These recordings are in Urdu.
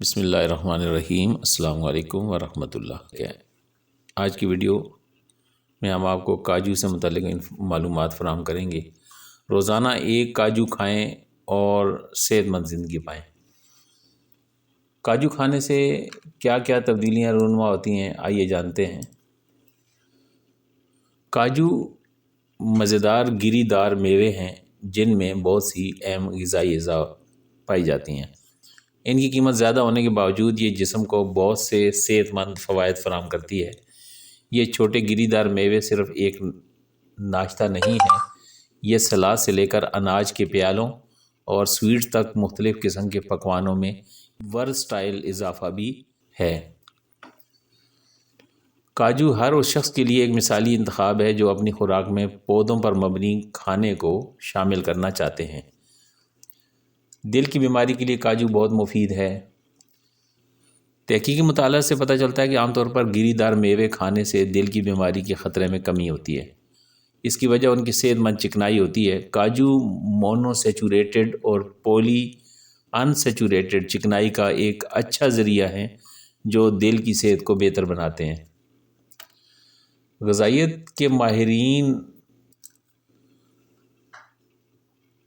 بسم اللہ الرحمن الرحیم۔ السلام علیکم ورحمۃ اللہ۔ آج کی ویڈیو میں ہم آپ کو کاجو سے متعلق معلومات فراہم کریں گے۔ روزانہ ایک کاجو کھائیں اور صحت مند زندگی پائیں۔ کاجو کھانے سے کیا کیا تبدیلیاں رونما ہوتی ہیں، آئیے جانتے ہیں۔ کاجو مزیدار گری دار میوے ہیں جن میں بہت سی اہم غذائی اجزاء پائی جاتی ہیں۔ ان کی قیمت زیادہ ہونے کے باوجود یہ جسم کو بہت سے صحت مند فوائد فراہم کرتی ہے۔ یہ چھوٹے گری دار میوے صرف ایک ناشتہ نہیں ہیں، یہ سلاد سے لے کر اناج کے پیالوں اور سویٹس تک مختلف قسم کے پکوانوں میں ورسٹائل اضافہ بھی ہے۔ کاجو ہر اس شخص کے لیے ایک مثالی انتخاب ہے جو اپنی خوراک میں پودوں پر مبنی کھانے کو شامل کرنا چاہتے ہیں۔ دل کی بیماری کے لیے کاجو بہت مفید ہے۔ تحقیقی مطالعہ سے پتہ چلتا ہے کہ عام طور پر گری دار میوے کھانے سے دل کی بیماری کے خطرے میں کمی ہوتی ہے۔ اس کی وجہ ان کی صحت مند چکنائی ہوتی ہے۔ کاجو مونو سیچوریٹڈ اور پولی ان سیچوریٹڈ چکنائی کا ایک اچھا ذریعہ ہیں جو دل کی صحت کو بہتر بناتے ہیں۔ غذائیت کے ماہرین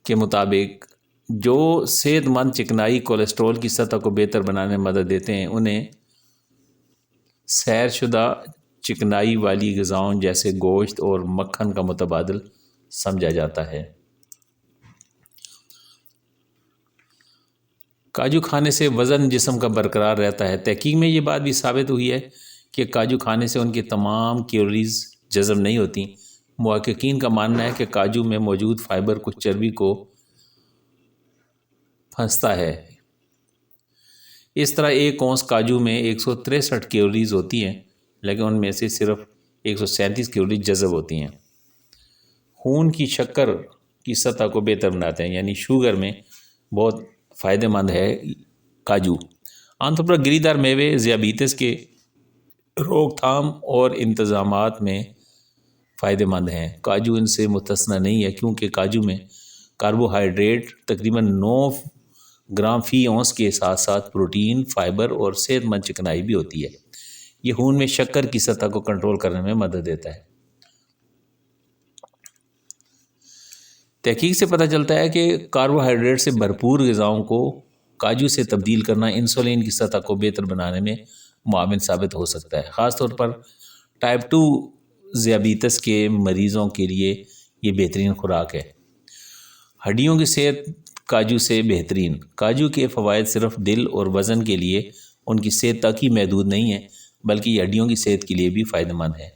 کے مطابق جو صحت مند چکنائی کولیسٹرول کی سطح کو بہتر بنانے میں مدد دیتے ہیں انہیں سیر شدہ چکنائی والی غذاؤں جیسے گوشت اور مکھن کا متبادل سمجھا جاتا ہے۔ کاجو کھانے سے وزن جسم کا برقرار رہتا ہے۔ تحقیق میں یہ بات بھی ثابت ہوئی ہے کہ کاجو کھانے سے ان کی تمام کیلوریز جذب نہیں ہوتی۔ محققین کا ماننا ہے کہ کاجو میں موجود فائبر کچھ چربی کو پھنستا ہے۔ اس طرح ایک اونس کاجو میں 163 کیلوریز ہوتی ہیں لیکن ان میں سے صرف 137 کیلوریز جذب ہوتی ہیں۔ خون کی شکر کی سطح کو بہتر بناتے ہیں، یعنی شوگر میں بہت فائدہ مند ہے کاجو۔ عام طور پر گری دار میوے ذیابیطس کے روک تھام اور انتظامات میں فائدہ مند ہیں۔ کاجو ان سے مستثنیٰ نہیں ہے کیونکہ کاجو میں کاربوہائیڈریٹ تقریباً 9 گرام فی اونس کے ساتھ ساتھ پروٹین، فائبر اور صحت مند چکنائی بھی ہوتی ہے۔ یہ خون میں شکر کی سطح کو کنٹرول کرنے میں مدد دیتا ہے۔ تحقیق سے پتہ چلتا ہے کہ کاربوہائیڈریٹ سے بھرپور غذاؤں کو کاجو سے تبدیل کرنا انسولین کی سطح کو بہتر بنانے میں معاون ثابت ہو سکتا ہے۔ خاص طور پر ٹائپ 2 ذیابیطس کے مریضوں کے لیے یہ بہترین خوراک ہے۔ ہڈیوں کی صحت کاجو سے بہترین۔ کاجو کے فوائد صرف دل اور وزن کے لیے ان کی صحت تک ہی محدود نہیں ہیں بلکہ یہ ہڈیوں کی صحت کے لیے بھی فائدہ مند ہے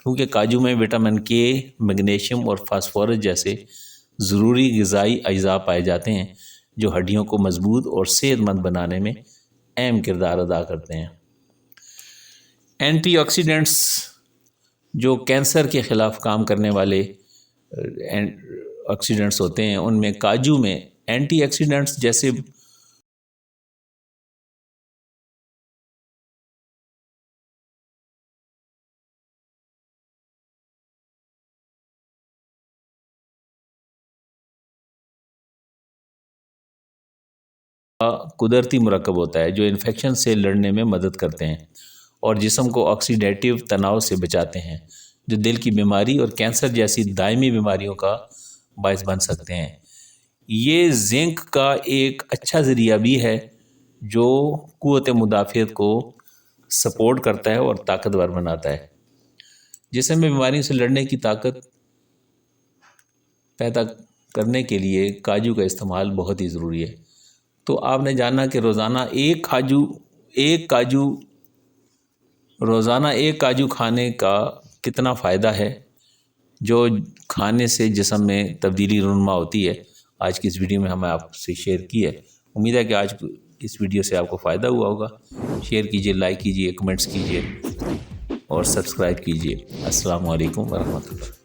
کیونکہ کاجو میں وٹامن کے، میگنیشیم اور فاسفورس جیسے ضروری غذائی اجزاء پائے جاتے ہیں جو ہڈیوں کو مضبوط اور صحت مند بنانے میں اہم کردار ادا کرتے ہیں۔ اینٹی آکسیڈنٹس جو کینسر کے خلاف کام کرنے والے آکسیڈنٹس ہوتے ہیں ان میں کاجو میں اینٹی آکسیڈنٹس جیسے قدرتی مرکب ہوتا ہے جو انفیکشن سے لڑنے میں مدد کرتے ہیں اور جسم کو آکسیڈیٹیو تناؤ سے بچاتے ہیں جو دل کی بیماری اور کینسر جیسی دائمی بیماریوں کا باعث بن سکتے ہیں۔ یہ زنک کا ایک اچھا ذریعہ بھی ہے جو قوت مدافعت کو سپورٹ کرتا ہے اور طاقتور بناتا ہے۔ جسم میں بیماریوں سے لڑنے کی طاقت پیدا کرنے کے لیے کاجو کا استعمال بہت ہی ضروری ہے۔ تو آپ نے جانا کہ روزانہ ایک کاجو کھانے کا کتنا فائدہ ہے جو کھانے سے جسم میں تبدیلی رونما ہوتی ہے۔ آج کی اس ویڈیو میں ہمیں آپ سے شیئر کی ہے۔ امید ہے کہ آج اس ویڈیو سے آپ کو فائدہ ہوا ہوگا۔ شیئر کیجئے، لائک کیجئے، کمنٹس کیجئے اور سبسکرائب کیجئے۔ السلام علیکم ورحمۃ اللہ۔